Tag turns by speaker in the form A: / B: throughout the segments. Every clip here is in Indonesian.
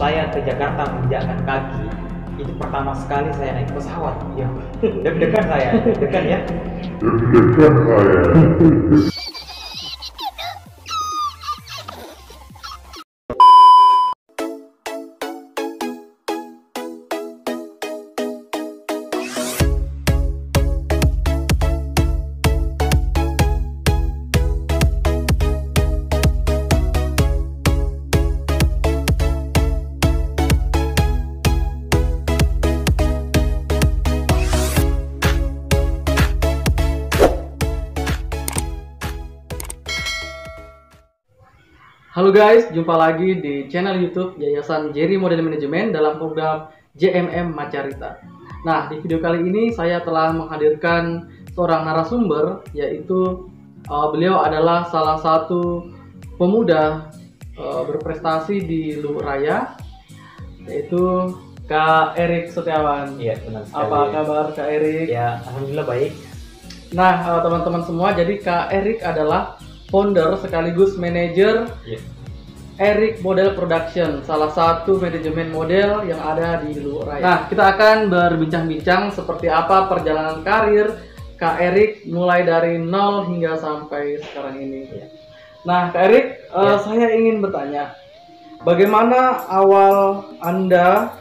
A: saya ke Jakarta menginjakkan kaki, itu pertama sekali saya naik pesawat. Ya, deg-degan saya, deg-degan ya.
B: Halo guys, jumpa lagi di channel YouTube Yayasan Jerry Model Management dalam program JMM Macarita. Nah, di video kali ini saya telah menghadirkan seorang narasumber, yaitu beliau adalah salah satu pemuda berprestasi di Luhur Raya, yaitu Kak Erik Setiawan.
A: Iya, benar sekali.
B: Apa kabar Kak Erik?
A: Ya, alhamdulillah baik.
B: Nah, teman-teman semua, jadi Kak Erik adalah founder sekaligus manajer Erik Model Production, salah satu manajemen model yang ada di Luhur Raya. Nah, kita akan berbincang-bincang seperti apa perjalanan karir Kak Erik mulai dari nol hingga sampai sekarang ini. Nah, Kak Erik, saya ingin bertanya, bagaimana awal Anda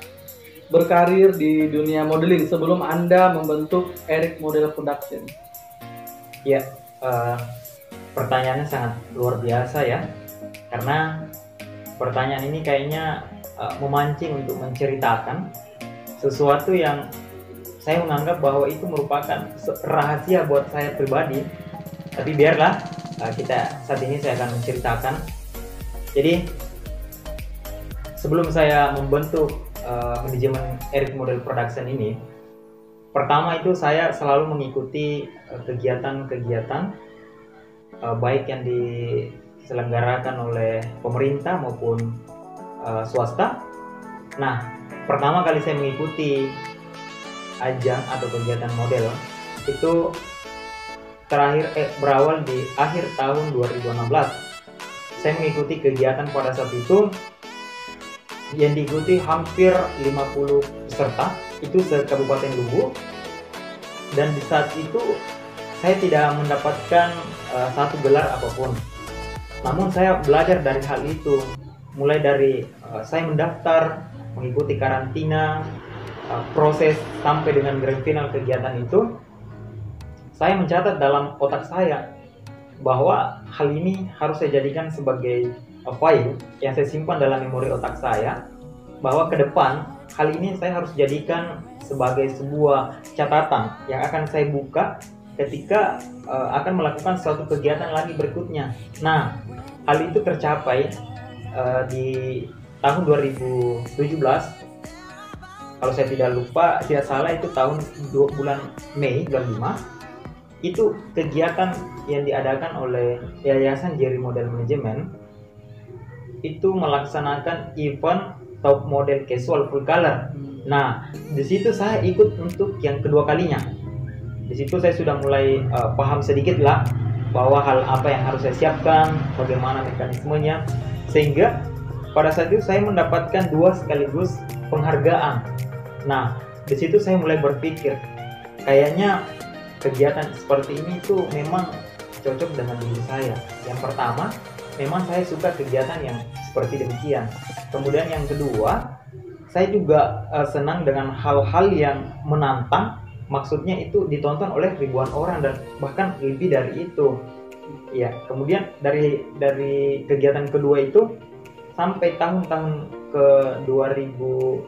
B: berkarir di dunia modeling sebelum Anda membentuk Erik Model Production?
A: Ya, pertanyaannya sangat luar biasa ya, karena pertanyaan ini kayaknya memancing untuk menceritakan sesuatu yang saya menganggap bahwa itu merupakan rahasia buat saya pribadi. Tapi biarlah, saat ini saya akan menceritakan. Jadi sebelum saya membentuk manajemen Erik Model Production ini, pertama itu saya selalu mengikuti kegiatan-kegiatan baik yang diselenggarakan oleh pemerintah maupun swasta. Nah, pertama kali saya mengikuti ajang atau kegiatan model itu berawal di akhir tahun 2016. Saya mengikuti kegiatan pada saat itu yang diikuti hampir 50 peserta, itu se-Kabupaten Luwu, dan di saat itu saya tidak mendapatkan satu gelar apapun. Namun saya belajar dari hal itu, mulai dari saya mendaftar, mengikuti karantina, proses sampai dengan grand final kegiatan itu. Saya mencatat dalam otak saya bahwa hal ini harus saya jadikan sebagai file yang saya simpan dalam memori otak saya, bahwa ke depan hal ini saya harus jadikan sebagai sebuah catatan yang akan saya buka ketika akan melakukan suatu kegiatan lagi berikutnya. Nah, hal itu tercapai di tahun 2017. Kalau saya tidak salah itu tahun bulan Mei, bulan 5. Itu kegiatan yang diadakan oleh Yayasan Jerry Model Management itu melaksanakan event top model casual full color. Nah, di situ saya ikut untuk yang kedua kalinya. Di situ saya sudah mulai paham sedikit lah bahwa hal apa yang harus saya siapkan, bagaimana mekanismenya, sehingga pada saat itu saya mendapatkan 2 sekaligus penghargaan. Nah, di situ saya mulai berpikir, kayaknya kegiatan seperti ini tuh memang cocok dengan diri saya. Yang pertama, memang saya suka kegiatan yang seperti demikian. Kemudian yang kedua, saya juga senang dengan hal-hal yang menantang. Maksudnya itu ditonton oleh ribuan orang dan bahkan lebih dari itu. Ya, kemudian dari kegiatan kedua itu sampai tahun-tahun ke 2019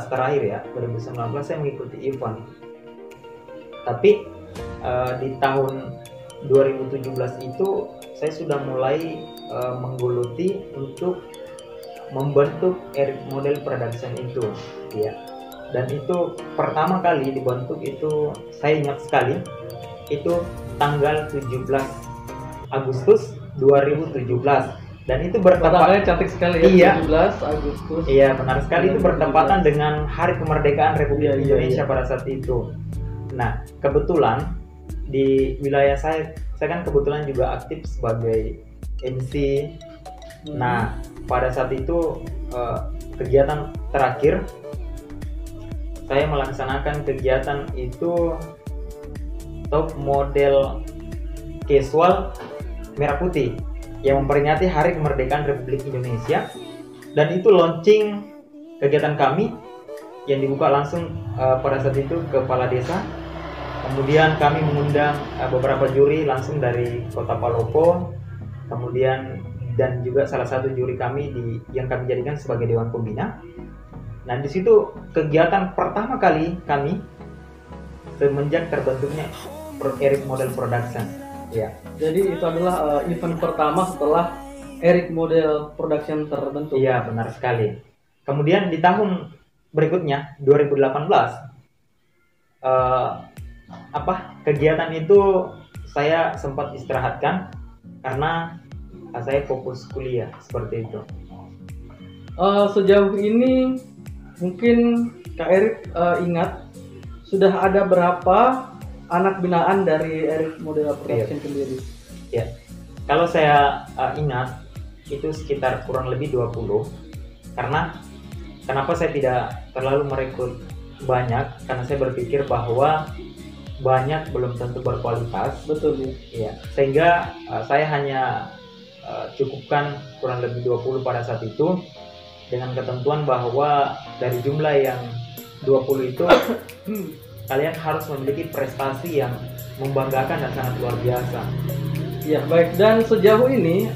A: terakhir ya, 2019 saya mengikuti event. Tapi di tahun 2017 itu saya sudah mulai menggeluti untuk membentuk Erik Model Production itu, ya. Dan itu pertama kali dibentuk itu saya ingat sekali, itu tanggal 17 Agustus 2017, dan itu bertepatan,
B: cantik sekali ya. 17 Agustus.
A: Iya, benar sekali, itu bertepatan dengan Hari Kemerdekaan Republik Indonesia pada saat itu. Nah, kebetulan di wilayah saya kan kebetulan juga aktif sebagai MC Nah, pada saat itu kegiatan terakhir saya melaksanakan kegiatan itu top model casual merah putih yang memperingati Hari Kemerdekaan Republik Indonesia, dan itu launching kegiatan kami yang dibuka langsung pada saat itu kepala desa. Kemudian kami mengundang beberapa juri langsung dari Kota Palopo, kemudian dan juga salah satu juri kami yang kami jadikan sebagai Dewan Pembina. Nah, di situ kegiatan pertama kali kami semenjak terbentuknya Eric Model Production. Ya.
B: Jadi itu adalah event pertama setelah Eric Model Production terbentuk.
A: Iya, benar sekali. Kemudian di tahun berikutnya 2018 kegiatan itu saya sempat istirahatkan karena saya fokus kuliah seperti itu.
B: Sejauh ini mungkin Kak Eric ingat sudah ada berapa anak binaan dari Eric Model Production sendiri?
A: Ya, kalau saya ingat itu sekitar kurang lebih 20. Karena kenapa saya tidak terlalu merekrut banyak? Karena saya berpikir bahwa banyak belum tentu berkualitas.
B: Betul
A: ya. Sehingga saya hanya cukupkan kurang lebih 20 pada saat itu, dengan ketentuan bahwa dari jumlah yang 20 itu kalian harus memiliki prestasi yang membanggakan dan sangat luar biasa.
B: Ya, baik. Dan sejauh ini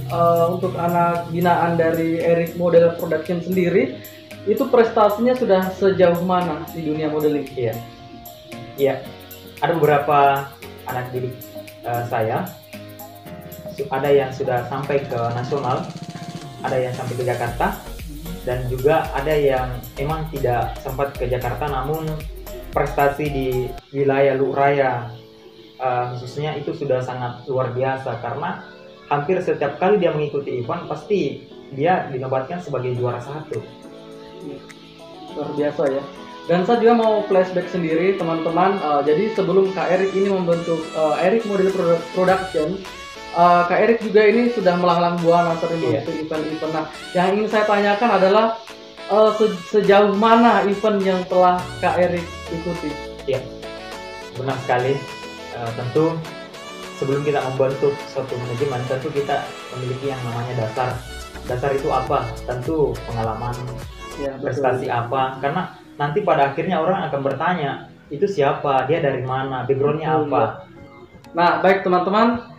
B: untuk anak binaan dari Eric Model Production sendiri itu prestasinya sudah sejauh mana di dunia modeling?
A: Iya. Ada beberapa anak didik saya, ada yang sudah sampai ke nasional, ada yang sampai ke Jakarta, dan juga ada yang emang tidak sempat ke Jakarta namun prestasi di wilayah Luraya khususnya itu sudah sangat luar biasa, karena hampir setiap kali dia mengikuti event pasti dia dinobatkan sebagai juara 1.
B: Luar biasa ya. Dan saya juga mau flashback sendiri teman-teman. Jadi sebelum Kak Eric ini membentuk Eric Model Production, Kak Eric juga ini sudah melanglang buana sering mengikuti event-event. Nah, yang ingin saya tanyakan adalah sejauh mana event yang telah Kak Eric ikuti?
A: Iya, benar sekali. Tentu sebelum kita membentuk suatu manajemen, tentu kita memiliki yang namanya dasar. Dasar itu apa? Tentu pengalaman, prestasi apa? Karena nanti pada akhirnya orang akan bertanya, itu siapa? Dia dari mana? Backgroundnya apa?
B: Nah, baik teman-teman,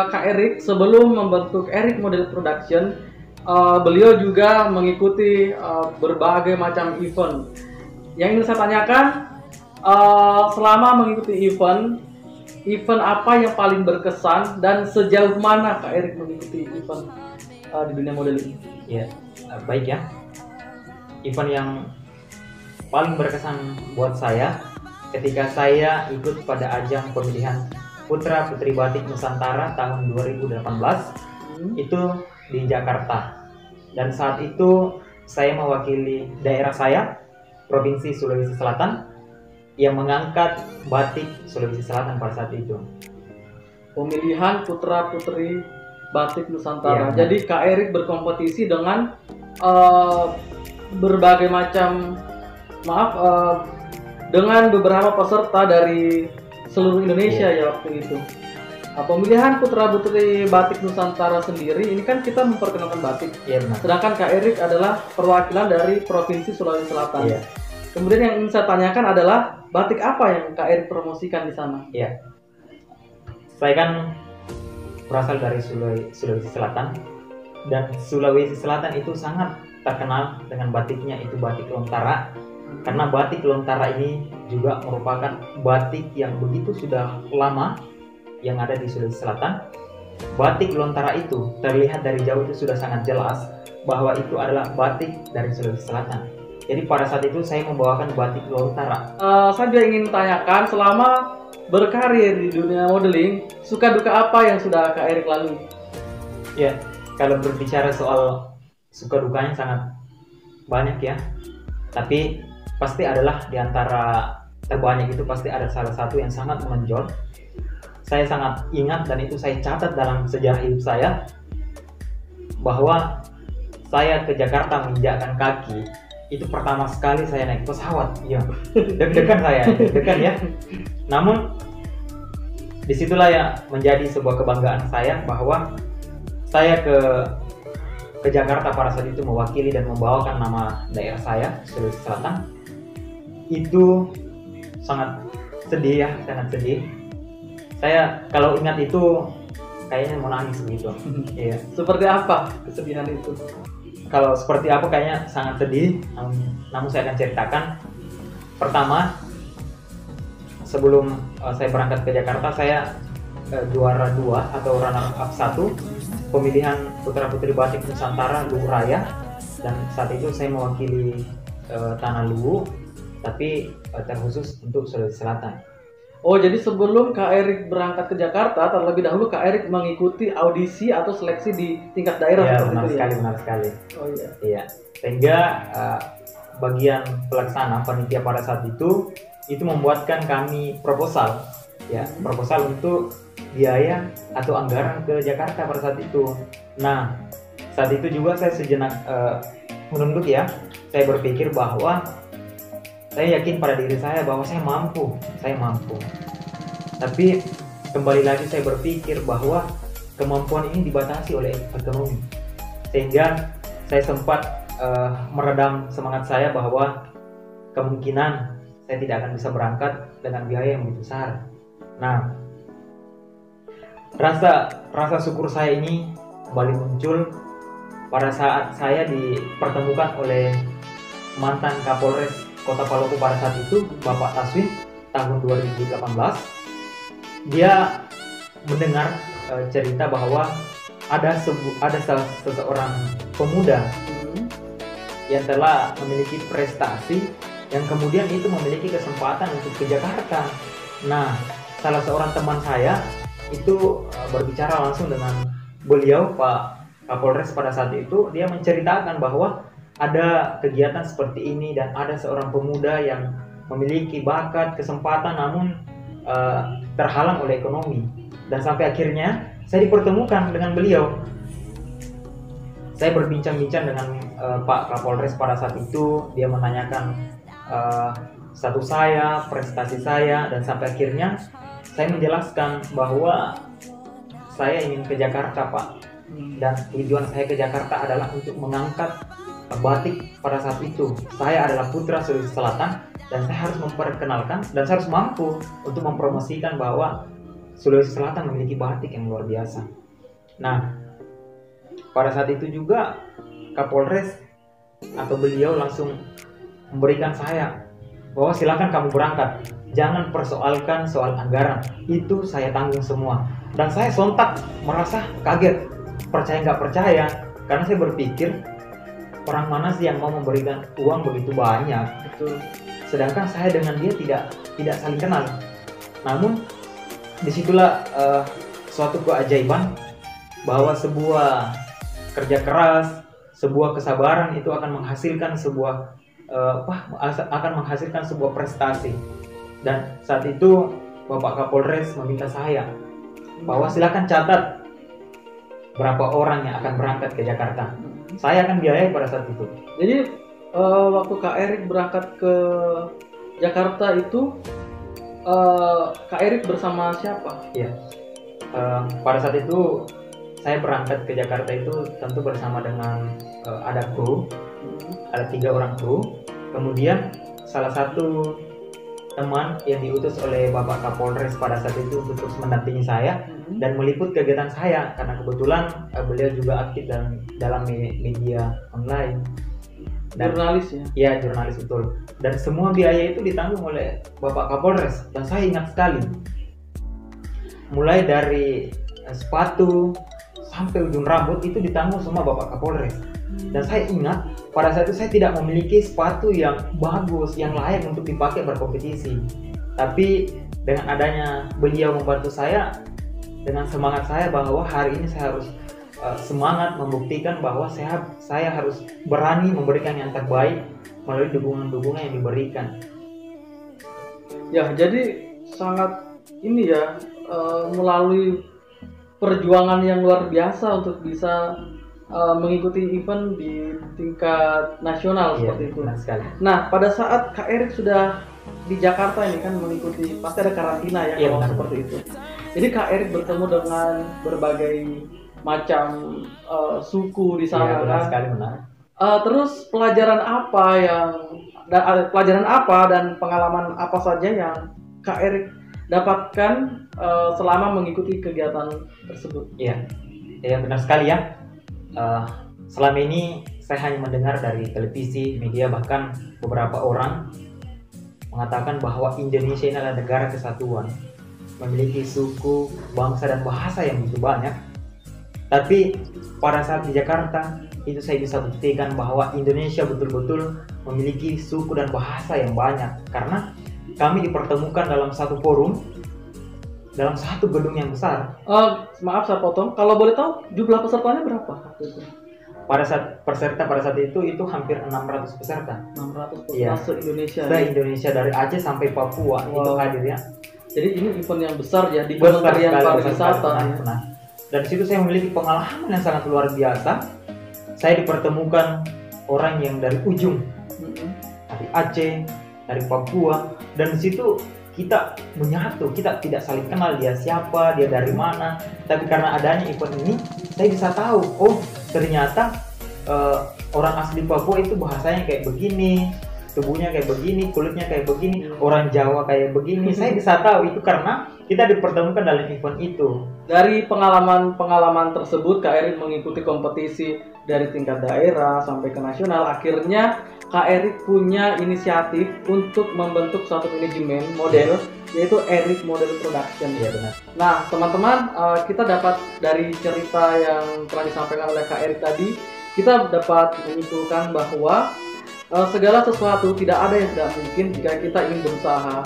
B: Kak Eric sebelum membentuk Eric Model Production, beliau juga mengikuti berbagai macam event. Yang ingin saya tanyakan, selama mengikuti event apa yang paling berkesan dan sejauh mana Kak Eric mengikuti event di dunia modeling?
A: Ya, baik ya. Event yang paling berkesan buat saya ketika saya ikut pada ajang pemilihan Putra Putri Batik Nusantara tahun 2018 itu di Jakarta, dan saat itu saya mewakili daerah saya, Provinsi Sulawesi Selatan, yang mengangkat batik Sulawesi Selatan pada saat itu.
B: Pemilihan Putra Putri Batik Nusantara. Jadi Kak Eric berkompetisi dengan berbagai macam dengan beberapa peserta dari seluruh Indonesia ya waktu itu. Pemilihan Putra Putri Batik Nusantara sendiri ini kan kita memperkenalkan batik. Sedangkan Kak Eric adalah perwakilan dari Provinsi Sulawesi Selatan. Kemudian yang ingin saya tanyakan adalah batik apa yang Kak Eric promosikan di sana?
A: Saya kan berasal dari Sulawesi Selatan, dan Sulawesi Selatan itu sangat terkenal dengan batiknya, itu batik Lontara. Karena batik Lontara ini juga merupakan batik yang begitu sudah lama yang ada di Sulawesi Selatan. Batik Lontara itu terlihat dari jauh itu sudah sangat jelas bahwa itu adalah batik dari Sulawesi Selatan. Jadi pada saat itu saya membawakan batik Lontara.
B: Saya juga ingin tanyakan, selama berkarir di dunia modeling, suka duka apa yang sudah Kak Eric lalui?
A: Ya, kalau berbicara soal suka dukanya sangat banyak ya. Tapi pasti adalah di antara terbanyak itu pasti ada salah satu yang sangat menonjol. Saya sangat ingat dan itu saya catat dalam sejarah hidup saya, bahwa saya ke Jakarta menginjakkan kaki itu pertama sekali saya naik pesawat. Iya, deg-degan saya, deg-degan ya. Namun disitulah ya menjadi sebuah kebanggaan saya bahwa saya ke Jakarta pada saat itu mewakili dan membawakan nama daerah saya, Sulawesi Selatan. Itu sangat sedih ya, sangat sedih. Saya kalau ingat itu kayaknya mau nangis begitu. Iya.
B: Seperti apa kesedihan itu?
A: Kalau seperti apa kayaknya sangat sedih. Namun saya akan ceritakan. Pertama, sebelum saya berangkat ke Jakarta, saya juara 2 atau runner up 1 pemilihan putra putri batik Nusantara Luwu Raya, dan saat itu saya mewakili tanah Luwu, tapi terkhusus untuk Sulawesi Selatan.
B: Oh, jadi sebelum Kak Erik berangkat ke Jakarta, terlebih dahulu Kak Erik mengikuti audisi atau seleksi di tingkat daerah
A: Ya,
B: seperti
A: benar
B: itu
A: sekali,
B: ya?
A: benar sekali.
B: Oh iya.
A: Iya. Sehingga bagian pelaksana panitia pada saat itu membuatkan kami proposal, ya, proposal untuk biaya atau anggaran ke Jakarta pada saat itu. Nah, saat itu juga saya sejenak menunduk ya. Saya berpikir bahwa saya yakin pada diri saya bahwa saya mampu. Tapi kembali lagi saya berpikir bahwa kemampuan ini dibatasi oleh ekonomi. Sehingga saya sempat meredam semangat saya bahwa kemungkinan saya tidak akan bisa berangkat dengan biaya yang begitu besar. Nah, rasa syukur saya ini kembali muncul pada saat saya dipertemukan oleh mantan Kapolres Kota Palopo pada saat itu, Bapak Taswin, tahun 2018. Dia mendengar cerita bahwa ada seseorang pemuda yang telah memiliki prestasi yang kemudian itu memiliki kesempatan untuk ke Jakarta. Nah, salah seorang teman saya itu berbicara langsung dengan beliau, Pak Kapolres pada saat itu. Dia menceritakan bahwa ada kegiatan seperti ini dan ada seorang pemuda yang memiliki bakat, kesempatan, namun terhalang oleh ekonomi. Dan sampai akhirnya saya dipertemukan dengan beliau. Saya berbincang-bincang dengan Pak Kapolres pada saat itu. Dia menanyakan status saya, prestasi saya, dan sampai akhirnya saya menjelaskan bahwa saya ingin ke Jakarta, Pak. Dan tujuan saya ke Jakarta adalah untuk mengangkat batik pada saat itu. Saya adalah putra Sulawesi Selatan dan saya harus memperkenalkan dan saya harus mampu untuk mempromosikan bahwa Sulawesi Selatan memiliki batik yang luar biasa. Nah, pada saat itu juga Kapolres atau beliau langsung memberikan saya bahwa silakan kamu berangkat, jangan persoalkan soal anggaran, itu saya tanggung semua. Dan saya sontak merasa kaget, percaya nggak percaya, karena saya berpikir orang mana sih yang mau memberikan uang begitu banyak.
B: Betul.
A: Sedangkan saya dengan dia tidak saling kenal. Namun disitulah suatu keajaiban bahwa sebuah kerja keras, sebuah kesabaran itu akan menghasilkan sebuah prestasi. Dan saat itu Bapak Kapolres meminta saya bahwa silakan catat berapa orang yang akan berangkat ke Jakarta. Saya akan biayai pada saat itu.
B: Jadi waktu Kak Erik berangkat ke Jakarta itu Kak Erik bersama siapa?
A: Iya. Pada saat itu saya berangkat ke Jakarta itu tentu bersama dengan ada kru, ada 3 orang kru. Kemudian salah satu teman yang diutus oleh Bapak Kapolres pada saat itu untuk terus mendampingi saya dan meliput kegiatan saya, karena kebetulan beliau juga aktif dalam media online. Dan,
B: jurnalis ya?
A: Iya, jurnalis, betul. Dan semua biaya itu ditanggung oleh Bapak Kapolres. Dan saya ingat sekali, mulai dari sepatu sampai ujung rambut itu ditanggung semua Bapak Kapolres. Dan saya ingat pada saat itu saya tidak memiliki sepatu yang bagus, yang layak untuk dipakai berkompetisi. Tapi dengan adanya beliau membantu saya, dengan semangat saya bahwa hari ini saya harus semangat membuktikan bahwa saya harus berani memberikan yang terbaik melalui dukungan-dukungan yang diberikan.
B: Ya, jadi sangat ini ya, melalui perjuangan yang luar biasa untuk bisa mengikuti event di tingkat nasional
A: Iya,
B: seperti itu.
A: benar sekali.
B: Nah, pada saat Kak Erik sudah di Jakarta ini kan mengikuti, pasti ada karantina ya,
A: Iya,
B: kalau
A: benar.
B: seperti itu. Jadi Kak Erik bertemu dengan berbagai macam suku di sana
A: Iya, benar
B: kan.
A: sekali, benar.
B: Terus pelajaran apa dan pengalaman apa saja yang Kak Erik dapatkan selama mengikuti kegiatan tersebut?
A: Iya, ya benar sekali ya. Selama ini saya hanya mendengar dari televisi, media, bahkan beberapa orang mengatakan bahwa Indonesia ini adalah negara kesatuan, memiliki suku, bangsa, dan bahasa yang begitu banyak. Tapi pada saat di Jakarta, itu saya bisa buktikan bahwa Indonesia betul-betul memiliki suku dan bahasa yang banyak. Karena kami dipertemukan dalam satu forum, dalam satu gedung yang besar.
B: Maaf saya potong, kalau boleh tahu jumlah pesertanya berapa waktu itu?
A: Pada saat itu hampir 600 peserta.
B: 600 peserta
A: Iya.
B: se-Indonesia.
A: Se-Indonesia dari Aceh sampai Papua itu
B: Wow.
A: hadir ya.
B: Jadi ini event yang besar ya di
A: Besar
B: Kementerian
A: sekali,
B: Pariwisata.
A: besar sekali. Nah, dari situ saya memiliki pengalaman yang sangat luar biasa. Saya dipertemukan orang yang dari ujung,
B: Mm-mm.
A: dari Aceh, dari Papua, dan di situ kita menyatu. Kita tidak saling kenal dia siapa, dia dari mana. Tapi karena adanya event ini, saya bisa tahu, oh ternyata orang asli Papua itu bahasanya kayak begini, tubuhnya kayak begini, kulitnya kayak begini, orang Jawa kayak begini. Saya bisa tahu itu karena kita dipertemukan dalam event itu.
B: Dari pengalaman tersebut, Kak Erik mengikuti kompetisi dari tingkat daerah sampai ke nasional. Akhirnya Kak Erik punya inisiatif untuk membentuk suatu manajemen model, yaitu Erik Model Production.
A: Iya benar.
B: Nah, teman-teman, kita dapat dari cerita yang telah disampaikan oleh Kak Erik tadi, kita dapat menyimpulkan bahwa segala sesuatu tidak ada yang tidak mungkin jika kita ingin berusaha.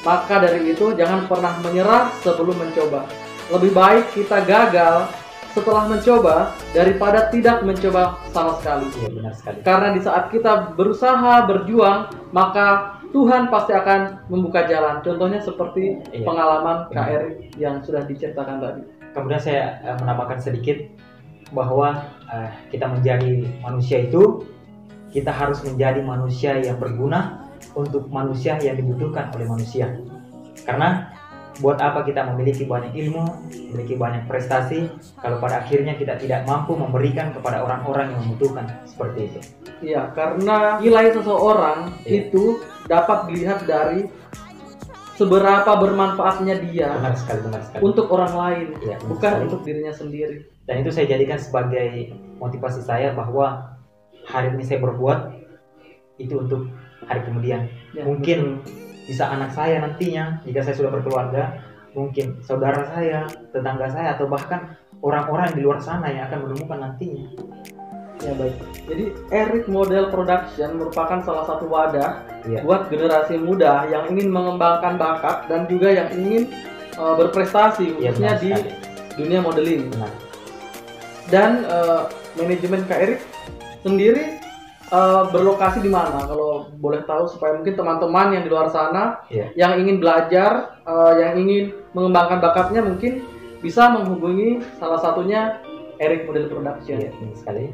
B: Maka dari itu jangan pernah menyerah sebelum mencoba. Lebih baik kita gagal setelah mencoba daripada tidak mencoba sama sekali.
A: Iya benar sekali.
B: Karena di saat kita berusaha, berjuang, maka Tuhan pasti akan membuka jalan. Contohnya seperti
A: Iya.
B: pengalaman Kak
A: Benar.
B: Erik yang sudah diceritakan tadi.
A: Kemudian saya menambahkan sedikit bahwa kita menjadi manusia itu, kita harus menjadi manusia yang berguna untuk manusia yang dibutuhkan oleh manusia. Karena buat apa kita memiliki banyak ilmu, memiliki banyak prestasi, kalau pada akhirnya kita tidak mampu memberikan kepada orang-orang yang membutuhkan, seperti itu.
B: Iya, karena nilai seseorang
A: Iya.
B: itu dapat dilihat dari seberapa bermanfaatnya dia
A: Benar sekali, benar sekali.
B: untuk orang lain,
A: Iya, benar
B: bukan
A: sekali.
B: untuk dirinya sendiri.
A: Dan itu saya jadikan sebagai motivasi saya bahwa hari ini saya berbuat itu untuk hari kemudian.
B: Ya,
A: Mungkin
B: betul.
A: bisa anak saya nantinya jika saya sudah berkeluarga, mungkin saudara saya, tetangga saya, atau bahkan orang-orang di luar sana yang akan menemukan nantinya.
B: Ya baik. Jadi Erik Model Production merupakan salah satu wadah
A: Iya.
B: buat generasi muda yang ingin mengembangkan bakat dan juga yang ingin berprestasi
A: Iya,
B: khususnya
A: benar
B: di
A: sekali.
B: dunia modeling.
A: Benar.
B: Dan manajemen Kak Erik sendiri berlokasi di mana? Kalau boleh tahu supaya mungkin teman-teman yang di luar sana
A: Iya.
B: yang ingin belajar, yang ingin mengembangkan bakatnya mungkin bisa menghubungi salah satunya Erik Model Production.
A: Iya, benar sekali.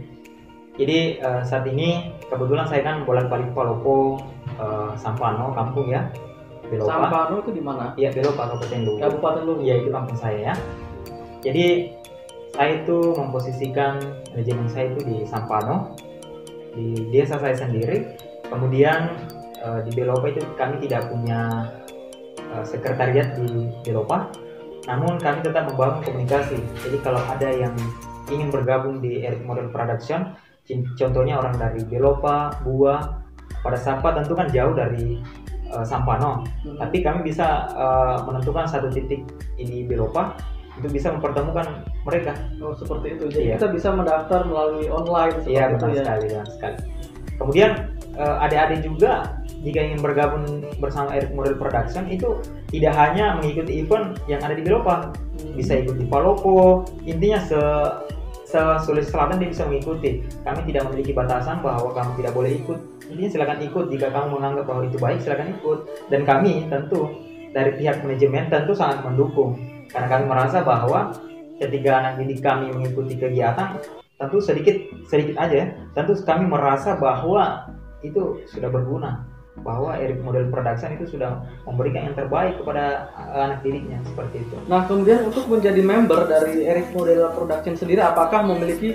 A: Jadi saat ini kebetulan saya kan bolak-balik Palopo, Sampano, kampung ya, Belopa.
B: Sampano itu di mana?
A: Iya, Belopa, Kabupaten Luwu.
B: Kabupaten Luwu.
A: Iya, itu kampung saya ya. Jadi saya itu memposisikan manajemen saya itu di Sampano, di desa saya sendiri. Kemudian di Belopa itu kami tidak punya sekretariat di Belopa, namun kami tetap membangun komunikasi. Jadi kalau ada yang ingin bergabung di Erik Model Production, contohnya orang dari Belopa, Bua, pada Sapa tentu kan jauh dari Sampano, tapi kami bisa menentukan satu titik ini Belopa untuk bisa mempertemukan mereka.
B: Oh, seperti itu. Jadi
A: Iya.
B: kita bisa mendaftar melalui online seperti
A: Iya,
B: itu
A: benar
B: ya.
A: sekali, benar sekali. Kemudian adik-adik juga jika ingin bergabung bersama Erik Model Production itu tidak hanya mengikuti event yang ada di Belopa, bisa ikut di Palopo. Intinya Sulawesi Selatan dia bisa mengikuti. Kami tidak memiliki batasan bahwa kamu tidak boleh ikut. Intinya silakan ikut, jika kamu menganggap bahwa itu baik silakan ikut. Dan kami tentu dari pihak manajemen tentu sangat mendukung, karena kami merasa bahwa ketika anak didik kami mengikuti kegiatan, tentu sedikit aja ya, tentu kami merasa bahwa itu sudah berguna, bahwa Eric Model Production itu sudah memberikan yang terbaik kepada anak didiknya, seperti itu.
B: Nah, kemudian untuk menjadi member dari Eric Model Production sendiri, apakah memiliki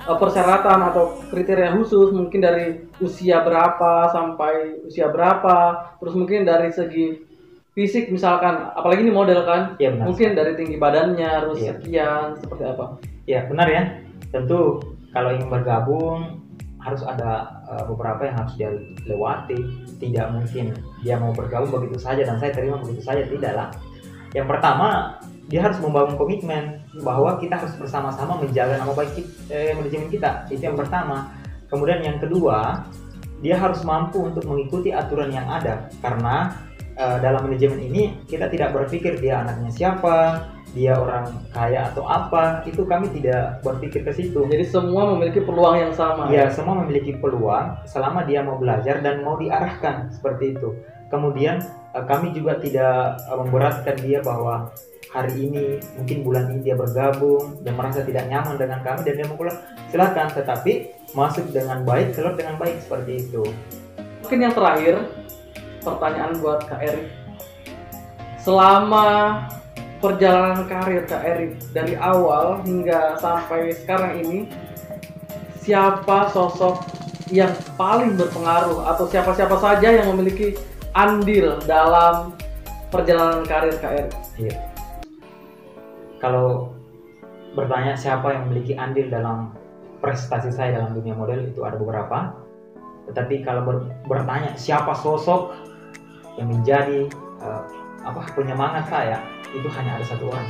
B: persyaratan atau kriteria khusus, mungkin dari usia berapa sampai usia berapa, terus mungkin dari segi fisik misalkan, apalagi ini model kan,
A: ya, benar.
B: Mungkin dari tinggi badannya harus sekian, seperti apa?
A: Ya benar ya, tentu kalau ingin bergabung harus ada beberapa yang harus dia lewati. Tidak mungkin dia mau bergabung begitu saja dan saya terima begitu saja, tidak lah. Yang pertama, dia harus membangun komitmen bahwa kita harus bersama-sama menjaga nama baik manajemen kita, itu yang pertama. Kemudian yang kedua, dia harus mampu untuk mengikuti aturan yang ada, karena dalam manajemen ini kita tidak berpikir dia anaknya siapa, dia orang kaya atau apa, itu kami tidak berpikir ke situ.
B: Jadi semua memiliki peluang yang sama.
A: Ya, semua memiliki peluang selama dia mau belajar dan mau diarahkan, seperti itu. Kemudian kami juga tidak memberatkan dia bahwa hari ini, mungkin bulan ini dia bergabung dan merasa tidak nyaman dengan kami dan dia mau keluar, silakan, tetapi masuk dengan baik, keluar dengan baik, seperti itu.
B: Mungkin yang terakhir, pertanyaan buat Kak Eric. Selama perjalanan karir Kak Eric dari awal hingga sampai sekarang ini, siapa sosok yang paling berpengaruh atau siapa-siapa saja yang memiliki andil dalam perjalanan karir Kak Eric?
A: Iya. Kalau bertanya siapa yang memiliki andil dalam prestasi saya dalam dunia model, itu ada beberapa. Tetapi kalau bertanya siapa sosok yang menjadi penyemangat saya, itu hanya ada satu orang.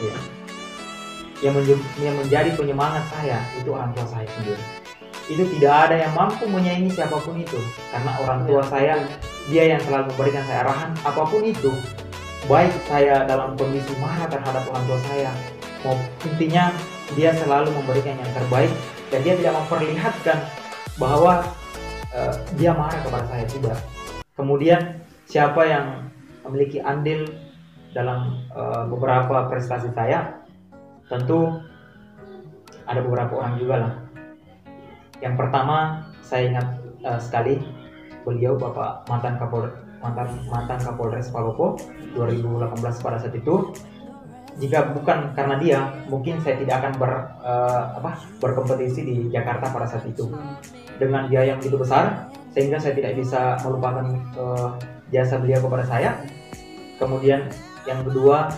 A: Ya. Yang menjadi penyemangat saya itu orang tua saya sendiri. Itu tidak ada yang mampu menyaingi siapapun itu, karena orang tua saya, dia yang selalu memberikan saya arahan apapun itu. Baik saya dalam kondisi marah terhadap orang tua saya, intinya dia selalu memberikan yang terbaik dan dia tidak memperlihatkan bahwa dia marah kepada saya, tidak. Kemudian siapa yang memiliki andil dalam beberapa prestasi saya, tentu ada beberapa orang juga lah. Yang pertama, saya ingat sekali beliau Bapak mantan Kapolres Palopo 2018 pada saat itu. Jika bukan karena dia, mungkin saya tidak akan berkompetisi di Jakarta pada saat itu dengan biaya yang begitu besar, sehingga saya tidak bisa melupakan jasa beliau kepada saya. Kemudian yang kedua,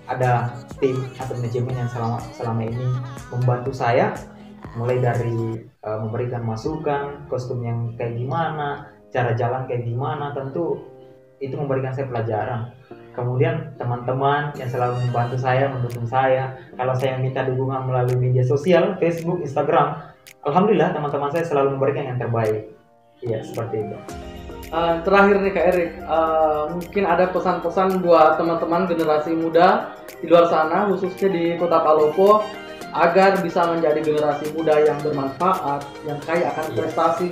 A: ada tim atau manajemen yang selama ini membantu saya, mulai dari memberikan masukan, kostum yang kayak gimana, cara jalan kayak gimana, tentu itu memberikan saya pelajaran. Kemudian teman-teman yang selalu membantu saya, mendukung saya. Kalau saya minta dukungan melalui media sosial, Facebook, Instagram, alhamdulillah teman-teman saya selalu memberikan yang terbaik. Iya, seperti itu.
B: Terakhir nih Kak Eric, mungkin ada pesan-pesan buat teman-teman generasi muda di luar sana, khususnya di Kota Palopo, agar bisa menjadi generasi muda yang bermanfaat, yang kaya akan prestasi.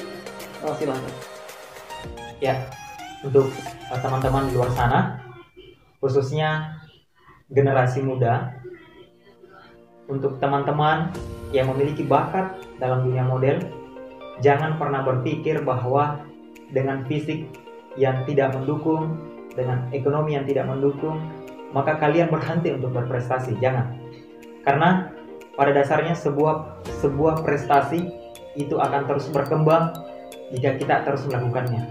B: Silakan.
A: Ya, untuk teman-teman di luar sana, khususnya generasi muda, untuk teman-teman yang memiliki bakat dalam dunia model, jangan pernah berpikir bahwa dengan fisik yang tidak mendukung, dengan ekonomi yang tidak mendukung, maka kalian berhenti untuk berprestasi. Jangan. Karena pada dasarnya sebuah prestasi itu akan terus berkembang jika kita terus melakukannya.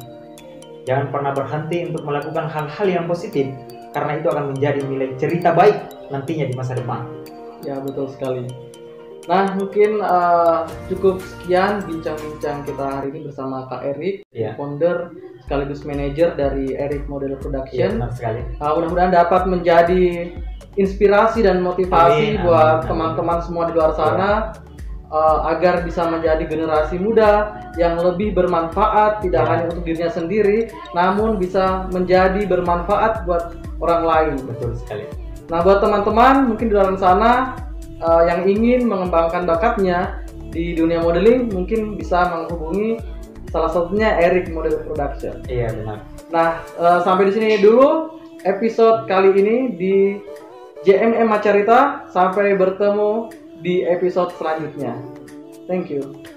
A: Jangan pernah berhenti untuk melakukan hal-hal yang positif, karena itu akan menjadi nilai cerita baik nantinya di masa depan.
B: Ya, betul sekali. Nah, mungkin cukup sekian bincang-bincang kita hari ini bersama Kak Eric, founder sekaligus manajer dari Eric Model Production.
A: Benar sekali.
B: Mudah-mudahan dapat menjadi inspirasi dan motivasi buat teman-teman semua di luar sana, agar bisa menjadi generasi muda yang lebih bermanfaat, tidak hanya untuk dirinya sendiri, namun bisa menjadi bermanfaat buat orang lain.
A: Betul sekali.
B: Nah, buat teman-teman mungkin di luar sana yang ingin mengembangkan bakatnya di dunia modeling, mungkin bisa menghubungi salah satunya Eric Model Production.
A: Iya, benar.
B: Nah, sampai di sini dulu episode kali ini di JMM Macarita. Sampai bertemu di episode selanjutnya. Thank you.